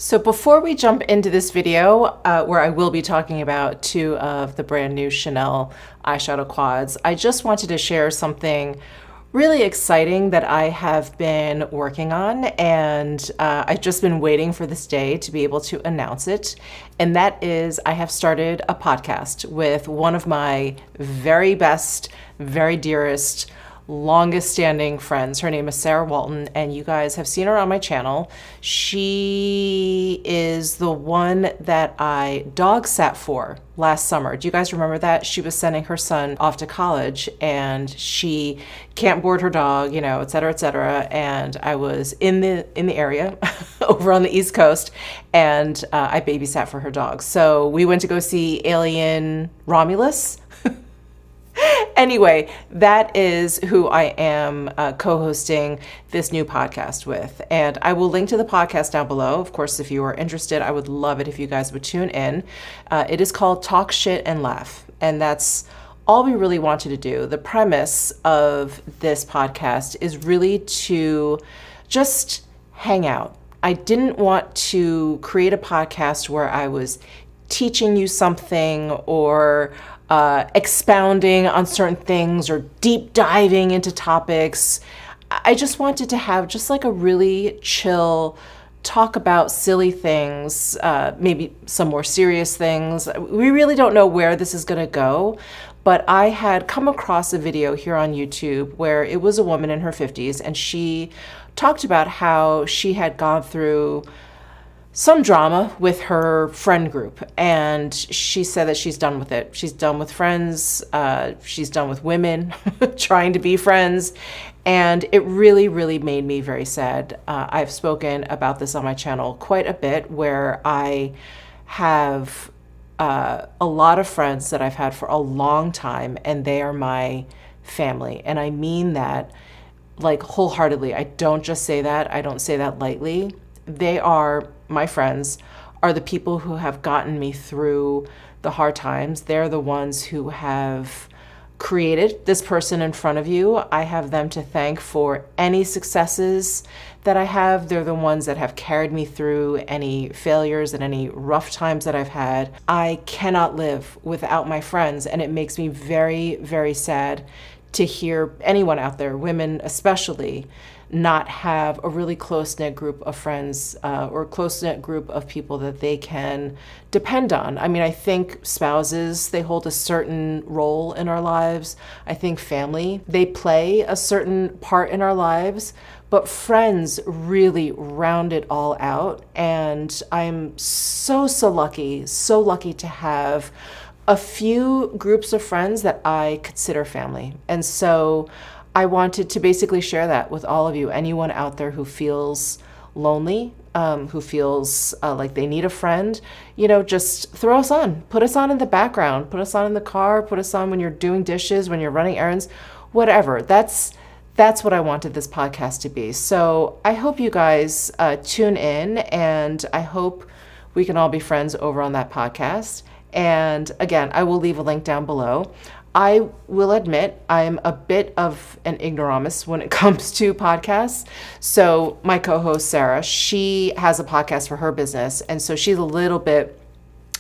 So before we jump into this video, where I will be talking about two of the brand new Chanel eyeshadow quads, I just wanted to share something really exciting that I have been working on, and I've just been waiting for this day to be able to announce it. And that is, I have started a podcast with one of my very best, very dearest, longest standing friends. Her name is Sarah Walton, and you guys have seen her on my channel. She is the one that I dog sat for last summer. Do you guys remember that? She was sending her son off to college and she can't board her dog, you know, et cetera, et cetera. And I was in the area over on the East Coast, and I babysat for her dog. So we went to go see Alien Romulus. Anyway, that is who I am co-hosting this new podcast with. And I will link to the podcast down below. Of course, if you are interested, I would love it if you guys would tune in. It is called Talk Shit and Laugh. And that's all we really wanted to do. The premise of this podcast is really to just hang out. I didn't want to create a podcast where I was teaching you something or expounding on certain things or deep diving into topics. I just wanted to have just like a really chill talk about silly things, maybe some more serious things. We really don't know where this is going to go, but I had come across a video here on YouTube where it was a woman in her 50s, and she talked about how she had gone through some drama with her friend group, and she said that she's done with it. She's done with friends. She's done with women trying to be friends. And it really, really made me very sad. I've spoken about this on my channel quite a bit, where I have a lot of friends that I've had for a long time, and they are my family. And I mean that like wholeheartedly. I don't just say that. I don't say that lightly. They are my friends, are the people who have gotten me through the hard times. They're the ones who have created this person in front of you. I have them to thank for any successes that I have. They're the ones that have carried me through any failures and any rough times that I've had. I cannot live without my friends, and it makes me very, very sad to hear anyone out there, women especially, not have a really close-knit group of friends or a close-knit group of people that they can depend on. I mean, I think spouses, they hold a certain role in our lives. I think family, they play a certain part in our lives, but friends really round it all out. And I'm so lucky to have a few groups of friends that I consider family. And so I wanted to basically share that with all of you. Anyone out there who feels lonely, who feels like they need a friend, you know, just throw us on. Put us on in the background. Put us on in the car. Put us on when you're doing dishes, when you're running errands, whatever. That's what I wanted this podcast to be. So I hope you guys tune in, and I hope we can all be friends over on that podcast. And again, I will leave a link down below. I will admit I'm a bit of an ignoramus when it comes to podcasts. So my co-host, Sarah, she has a podcast for her business. And so she's a little bit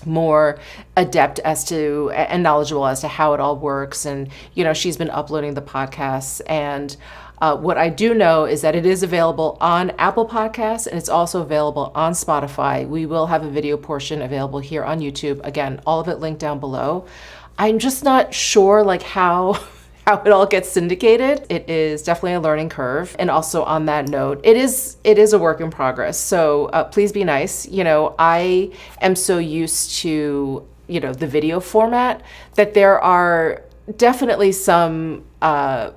more adept as to and knowledgeable as to how it all works. And, you know, she's been uploading the podcasts. And what I do know is that it is available on Apple Podcasts, and it's also available on Spotify. We will have a video portion available here on YouTube. Again, all of it linked down below. I'm just not sure like how it all gets syndicated. It is definitely a learning curve. And also on that note, it is a work in progress. So please be nice. You know, I am so used to, you know, the video format that there are definitely some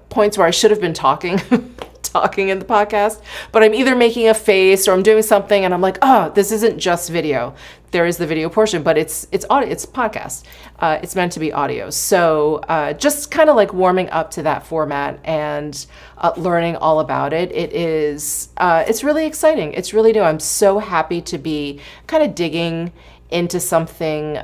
points where I should have been talking in the podcast, but I'm either making a face or I'm doing something and I'm like, oh, this isn't just video. There is the video portion, but it's audio, it's podcast. It's meant to be audio. So just kind of like warming up to that format and learning all about it. It's really exciting. It's really new. I'm so happy to be kind of digging into something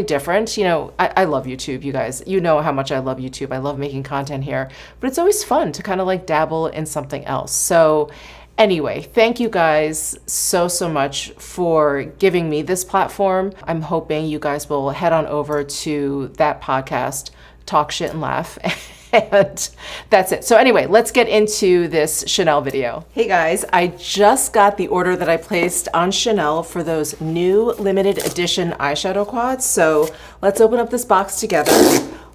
different. You know, I love YouTube, you guys. You know how much I love YouTube. I love making content here, but it's always fun to kind of like dabble in something else. So Anyway, thank you guys so much for giving me this platform. I'm hoping you guys will head on over to that podcast, Talk Shit and Laugh. And that's it. So anyway, let's get into this Chanel video. Hey guys, I just got the order that I placed on Chanel for those new limited edition eyeshadow quads. So let's open up this box together.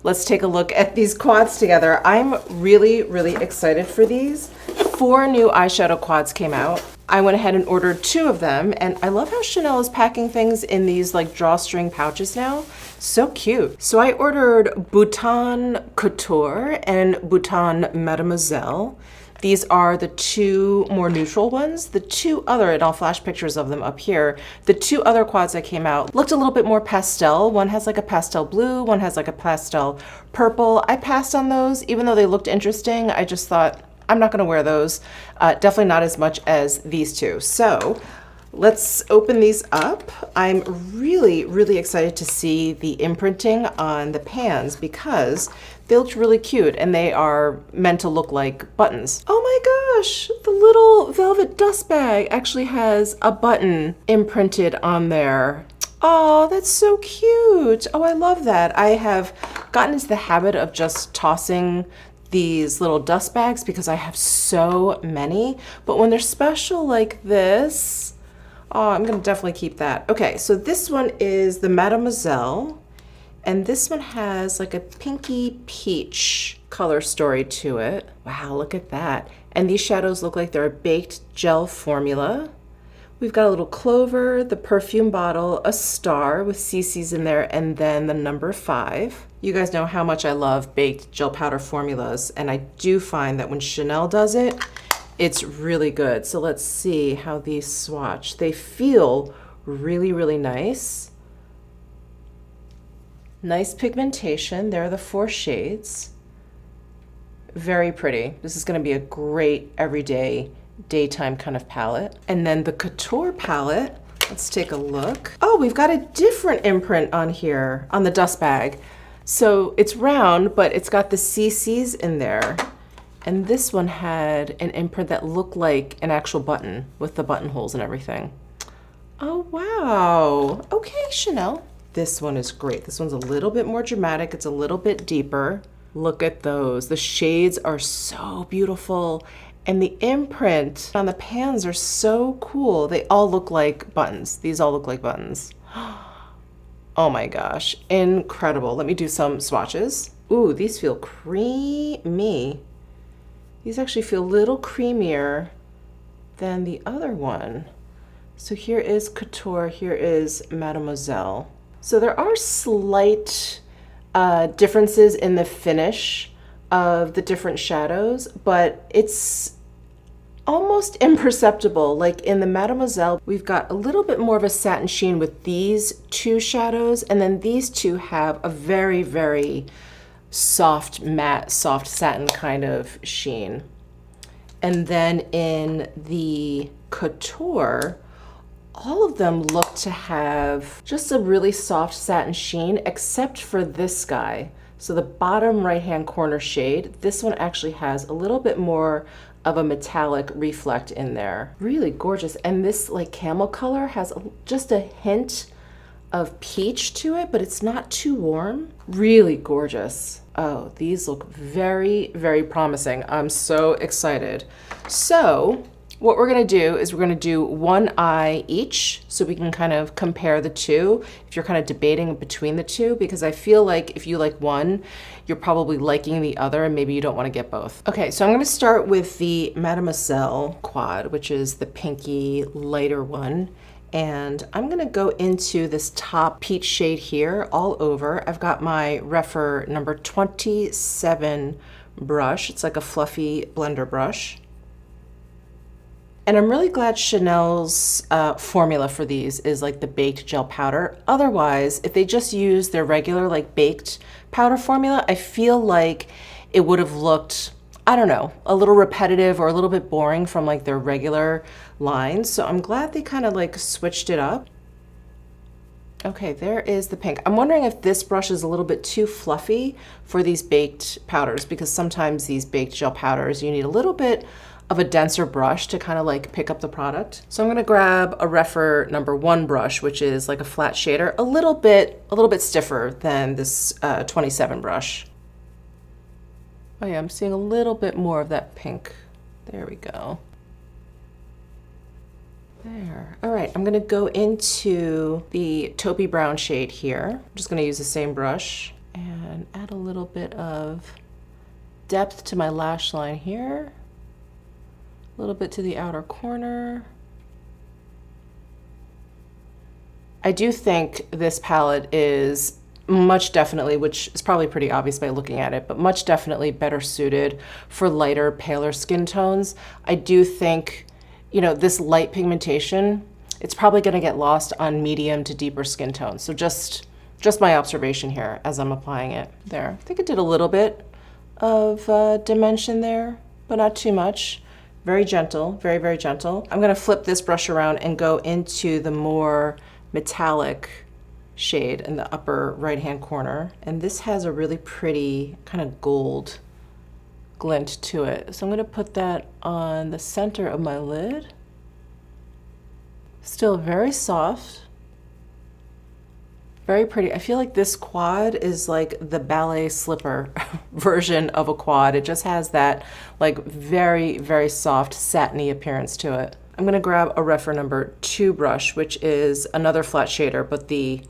Let's take a look at these quads together. I'm really excited for these. 4 new eyeshadow quads came out. I went ahead and ordered 2 of them, and I love how Chanel is packing things in these like drawstring pouches now. So cute. So I ordered Bouton Couture and Bouton Mademoiselle. These are the 2 more neutral ones. The 2 other, and I'll flash pictures of them up here, the 2 other quads that came out looked a little bit more pastel. One has like a pastel blue, one has like a pastel purple. I passed on those, even though they looked interesting. I just thought, I'm not gonna wear those. Definitely not as much as these 2. So let's open these up. I'm really excited to see the imprinting on the pans because they looked really cute and they are meant to look like buttons. Oh my gosh, the little velvet dust bag actually has a button imprinted on there. Oh, that's so cute. Oh, I love that. I have gotten into the habit of just tossing these little dust bags because I have so many, but when they're special like this, oh, I'm gonna definitely keep that. Okay, so this one is the Mademoiselle, and this one has like a pinky peach color story to it. Wow, look at that. And these shadows look like they're a baked gel formula. We've got a little clover, the perfume bottle, a star with CC's in there, and then the number 5. You guys know how much I love baked gel powder formulas, and I do find that when Chanel does it, it's really good. So let's see how these swatch. They feel really nice. Nice pigmentation. There are the 4 shades. Very pretty. This is gonna be a great everyday daytime kind of palette. And then the Couture palette, let's take a look. Oh, we've got a different imprint on here on the dust bag. So it's round, but it's got the CC's in there. And this one had an imprint that looked like an actual button with the buttonholes and everything. Oh, wow. Okay, Chanel. This one is great. This one's a little bit more dramatic. It's a little bit deeper. Look at those. The shades are so beautiful. And the imprint on the pans are so cool. They all look like buttons. These all look like buttons. Oh my gosh, incredible. Let me do some swatches. Ooh, these feel creamy. These actually feel a little creamier than the other one. So here is Couture, here is Mademoiselle. So there are slight differences in the finish of the different shadows, but it's almost imperceptible. Like in the Mademoiselle, we've got a little bit more of a satin sheen with these 2 shadows, and then these 2 have a very soft matte, soft satin kind of sheen. And then in the Couture, all of them look to have just a really soft satin sheen, except for this guy. So the bottom right-hand corner shade, this one actually has a little bit more of a metallic reflect in there. Really gorgeous. And this like camel color has just a hint of peach to it, but it's not too warm. Really gorgeous. Oh, these look very promising. I'm so excited. So what we're gonna do is we're gonna do 1 eye each so we can kind of compare the 2 if you're kind of debating between the 2, because I feel like if you like one, you're probably liking the other and maybe you don't wanna get both. Okay, so I'm gonna start with the Mademoiselle quad, which is the pinky lighter one. And I'm gonna go into this top peach shade here all over. I've got my Refer number 27 brush. It's like a fluffy blender brush. And I'm really glad Chanel's formula for these is like the baked gel powder. Otherwise, if they just use their regular like baked powder formula, I feel like it would have looked, I don't know, a little repetitive or a little bit boring from like their regular lines. So I'm glad they kind of like switched it up. Okay, there is the pink. I'm wondering if this brush is a little bit too fluffy for these baked powders, because sometimes these baked gel powders, you need a little bit of a denser brush to kind of like pick up the product. So I'm gonna grab a Refer number 1 brush, which is like a flat shader, a little bit stiffer than this 27 brush. Oh yeah, I'm seeing a little bit more of that pink. There we go. There. All right, I'm gonna go into the taupey brown shade here. I'm just gonna use the same brush and add a little bit of depth to my lash line here. A little bit to the outer corner. I do think this palette is much definitely, which is probably pretty obvious by looking at it, but much definitely better suited for lighter, paler skin tones. I do think, you know, this light pigmentation, it's probably gonna get lost on medium to deeper skin tones. So just my observation here as I'm applying it. There, I think it did a little bit of dimension there, but not too much. Very gentle, very, very gentle. I'm gonna flip this brush around and go into the more metallic shade in the upper right-hand corner. And this has a really pretty kind of gold glint to it. So I'm gonna put that on the center of my lid. Still very soft, very pretty. I feel like this quad is like the ballet slipper version of a quad. It just has that like very, very soft satiny appearance to it. I'm gonna grab a Refer number 2 brush, which is another flat shader, but the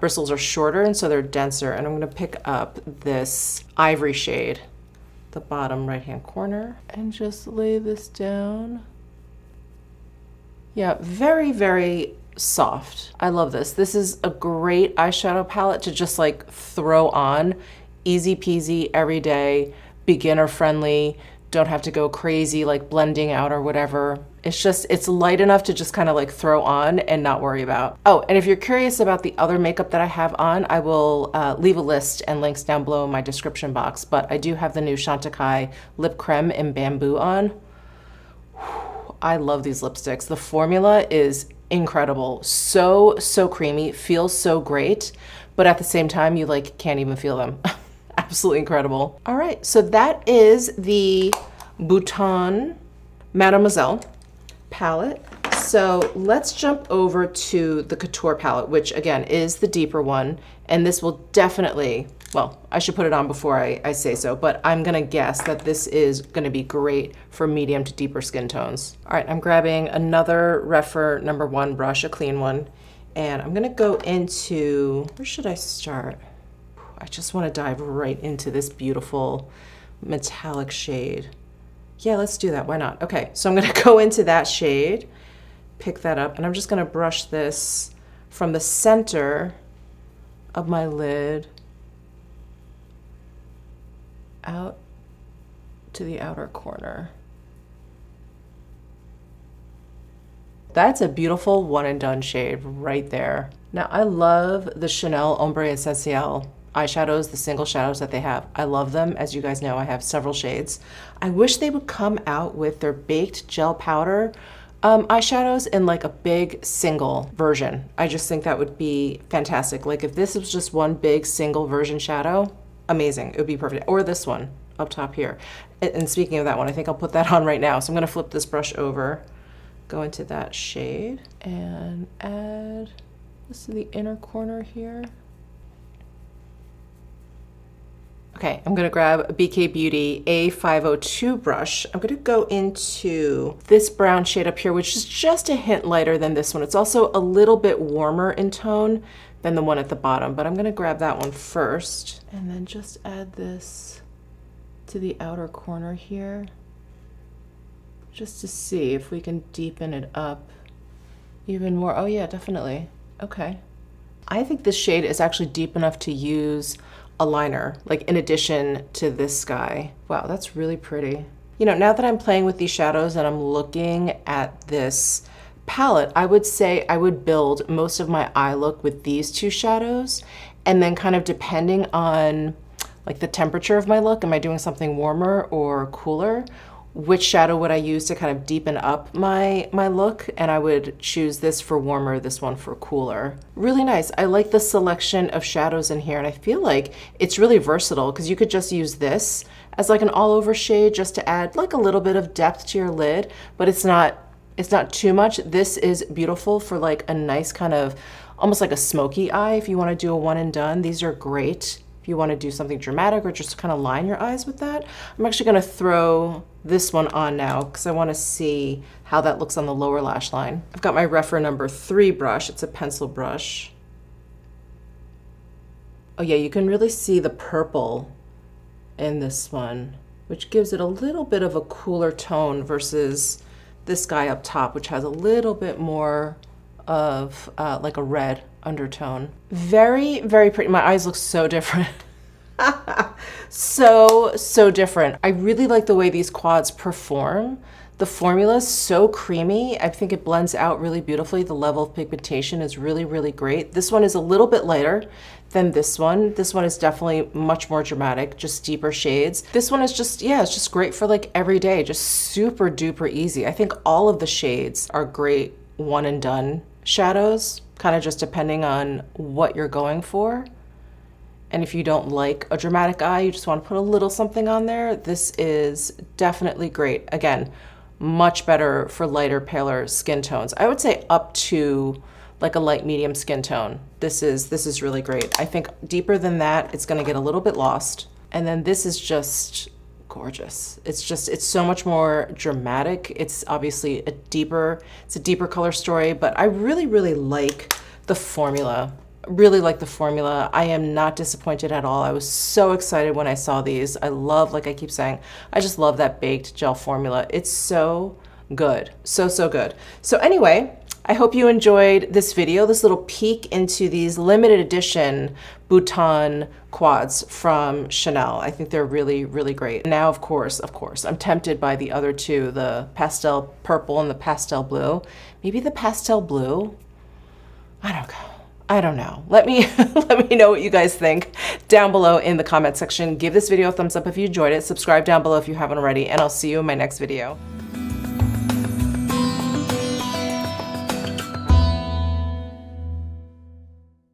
bristles are shorter and so they're denser. And I'm gonna pick up this ivory shade, the bottom right-hand corner, and just lay this down. Yeah, very, very soft. I love this. This is a great eyeshadow palette to just like throw on. Easy peasy, everyday, beginner friendly. Don't have to go crazy like blending out or whatever. It's light enough to just kind of like throw on and not worry about. Oh, and if you're curious about the other makeup that I have on, I will leave a list and links down below in my description box. But I do have the new Chantecaille Lip Creme in Bamboo on. I love these lipsticks. The formula is incredible. So creamy, feels so great, but at the same time, you like can't even feel them. Absolutely incredible. All right, so that is the Bouton Mademoiselle palette. So let's jump over to the Couture palette, which again is the deeper one. And this will definitely, well, I should put it on before I say so, but I'm gonna guess that this is gonna be great for medium to deeper skin tones. All right, I'm grabbing another Refer number 1 brush, a clean one, and I'm gonna go into, where should I start? I just wanna dive right into this beautiful metallic shade. Yeah, let's do that, why not? Okay, so I'm gonna go into that shade, pick that up, and I'm just gonna brush this from the center of my lid out to the outer corner. That's a beautiful one and done shade right there. Now I love the Chanel Ombre Essentiel eyeshadows, the single shadows that they have. I love them. As you guys know, I have several shades. I wish they would come out with their baked gel powder eyeshadows in like a big single version. I just think that would be fantastic. Like if this was just one big single version shadow, amazing, it would be perfect. Or this one up top here. And speaking of that one, I think I'll put that on right now. So I'm gonna flip this brush over, go into that shade and add this to the inner corner here. Okay, I'm gonna grab a BK Beauty A502 brush. I'm gonna go into this brown shade up here, which is just a hint lighter than this one. It's also a little bit warmer in tone than the one at the bottom, but I'm gonna grab that one first and then just add this to the outer corner here, just to see if we can deepen it up even more. Oh yeah, definitely. Okay. I think this shade is actually deep enough to use a liner, like in addition to this sky. Wow, that's really pretty. You know, now that I'm playing with these shadows and I'm looking at this palette, I would say I would build most of my eye look with these two shadows, and then kind of depending on like the temperature of my look, am I doing something warmer or cooler? which shadow would I use to kind of deepen up my look, and I would choose this for warmer, this one for cooler. Really nice. I like the selection of shadows in here, and I feel like it's really versatile because you could just use this as like an all over shade just to add like a little bit of depth to your lid, but it's not too much. This is beautiful for like a nice kind of almost like a smoky eye if you want to do a one and done. These are great if you want to do something dramatic or just kind of line your eyes with that. I'm actually going to throw this one on now because I want to see how that looks on the lower lash line. I've got my Refer number 3 brush. It's a pencil brush. Oh yeah, you can really see the purple in this one, which gives it a little bit of a cooler tone versus this guy up top, which has a little bit more of like a red undertone. Very, very pretty. My eyes look so different. So different. I really like the way these quads perform. The formula is so creamy. I think it blends out really beautifully. The level of pigmentation is really, really great. This one is a little bit lighter than this one. This one is definitely much more dramatic, just deeper shades. This one is just, yeah, it's just great for like every day, just super duper easy. I think all of the shades are great one and done shadows, kind of just depending on what you're going for. And if you don't like a dramatic eye, you just want to put a little something on there, this is definitely great. Again, much better for lighter, paler skin tones. I would say up to like a light medium skin tone. This is really great. I think deeper than that, it's gonna get a little bit lost. And then this is just gorgeous. It's so much more dramatic. It's obviously a deeper color story, but I really, really like the formula. Really like the formula. I am not disappointed at all. I was so excited when I saw these. I love, like I keep saying, I just love that baked gel formula. It's so good. So good. So anyway, I hope you enjoyed this video, this little peek into these limited edition Bouton quads from Chanel. I think they're really, really great. Now, of course, I'm tempted by the other two, the pastel purple and the pastel blue. Maybe the pastel blue? I don't know. Let me know what you guys think down below in the comment section. Give this video a thumbs up if you enjoyed it. Subscribe down below if you haven't already, and I'll see you in my next video.